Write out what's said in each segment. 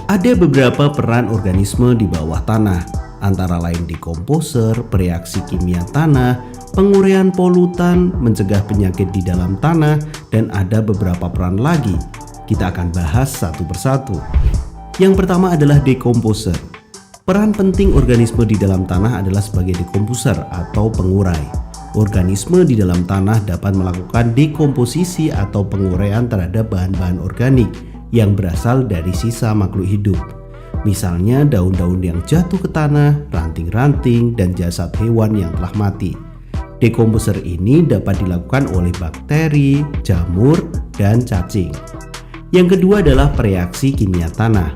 Ada beberapa peran organisme di bawah tanah, antara lain dekomposer, bereaksi kimia tanah, penguraian polutan, mencegah penyakit di dalam tanah, dan ada beberapa peran lagi. Kita akan bahas satu persatu. Yang pertama adalah dekomposer. Peran penting organisme di dalam tanah adalah sebagai dekomposer atau pengurai. Organisme di dalam tanah dapat melakukan dekomposisi atau penguraian terhadap bahan-bahan organik yang berasal dari sisa makhluk hidup. Misalnya daun-daun yang jatuh ke tanah, ranting-ranting, dan jasad hewan yang telah mati. Dekomposer ini dapat dilakukan oleh bakteri, jamur, dan cacing. Yang kedua adalah bereaksi kimia tanah.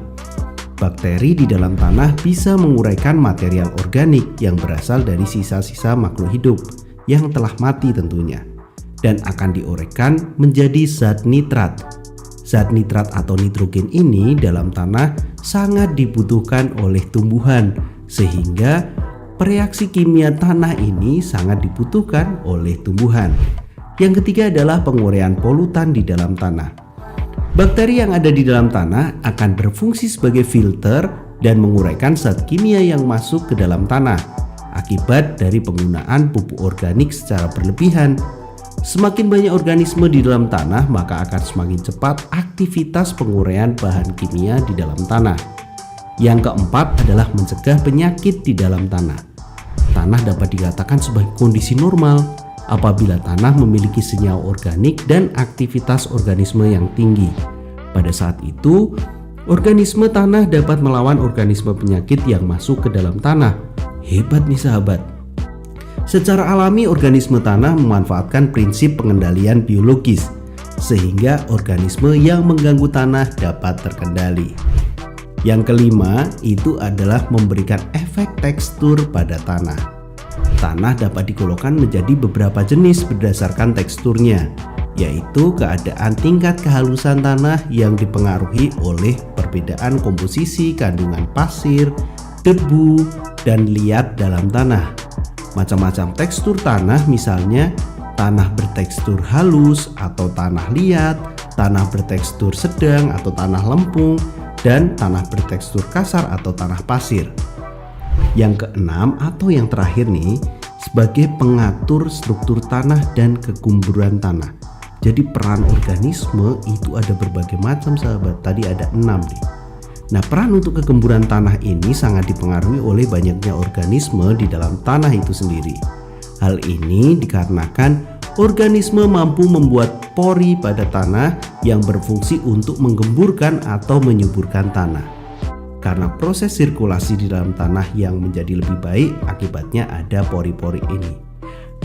Bakteri di dalam tanah bisa menguraikan material organik yang berasal dari sisa-sisa makhluk hidup yang telah mati tentunya, dan akan diuraikan menjadi zat nitrat. Zat nitrat atau nitrogen ini dalam tanah sangat dibutuhkan oleh tumbuhan, sehingga reaksi kimia tanah ini sangat dibutuhkan oleh tumbuhan. Yang ketiga adalah penguraian polutan di dalam tanah. Bakteri yang ada di dalam tanah akan berfungsi sebagai filter dan menguraikan zat kimia yang masuk ke dalam tanah akibat dari penggunaan pupuk organik secara berlebihan. Semakin banyak organisme di dalam tanah, maka akan semakin cepat aktivitas penguraian bahan kimia di dalam tanah. Yang keempat adalah mencegah penyakit di dalam tanah. Tanah dapat dikatakan sebagai kondisi normal apabila tanah memiliki senyawa organik dan aktivitas organisme yang tinggi. Pada saat itu, organisme tanah dapat melawan organisme penyakit yang masuk ke dalam tanah. Hebat nih sahabat. Secara alami organisme tanah memanfaatkan prinsip pengendalian biologis sehingga organisme yang mengganggu tanah dapat terkendali. Yang kelima itu adalah memberikan efek tekstur pada tanah. Tanah dapat digolongkan menjadi beberapa jenis berdasarkan teksturnya, yaitu keadaan tingkat kehalusan tanah yang dipengaruhi oleh perbedaan komposisi kandungan pasir, debu, dan liat dalam tanah. Macam-macam tekstur tanah, misalnya tanah bertekstur halus atau tanah liat, tanah bertekstur sedang atau tanah lempung, dan tanah bertekstur kasar atau tanah pasir. Yang keenam atau yang terakhir nih, sebagai pengatur struktur tanah dan kegemburan tanah. Jadi peran organisme itu ada berbagai macam sahabat, tadi ada 6 nih. Nah, peran untuk kegemburan tanah ini sangat dipengaruhi oleh banyaknya organisme di dalam tanah itu sendiri. Hal ini dikarenakan organisme mampu membuat pori pada tanah yang berfungsi untuk menggemburkan atau menyuburkan tanah. Karena proses sirkulasi di dalam tanah yang menjadi lebih baik, akibatnya ada pori-pori ini.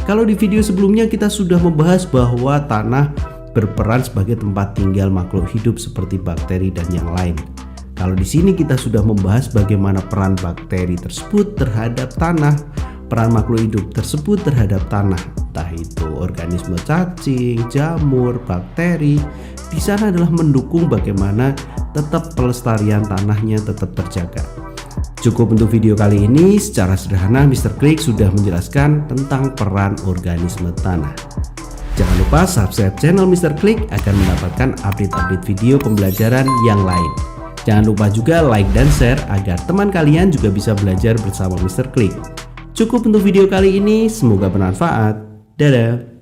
Kalau di video sebelumnya kita sudah membahas bahwa tanah berperan sebagai tempat tinggal makhluk hidup seperti bakteri dan yang lain. Kalau di sini kita sudah membahas bagaimana peran bakteri tersebut terhadap tanah, peran makhluk hidup tersebut terhadap tanah, entah itu organisme cacing, jamur, bakteri. Di sana adalah mendukung bagaimana tetap pelestarian tanahnya tetap terjaga. Cukup untuk video kali ini. Secara sederhana Mr. Klik sudah menjelaskan tentang peran organisme tanah. Jangan lupa subscribe channel Mr. Klik agar mendapatkan update-update video pembelajaran yang lain. Jangan lupa juga like dan share agar teman kalian juga bisa belajar bersama Mr. Klik. Cukup untuk video kali ini, semoga bermanfaat. Dadah.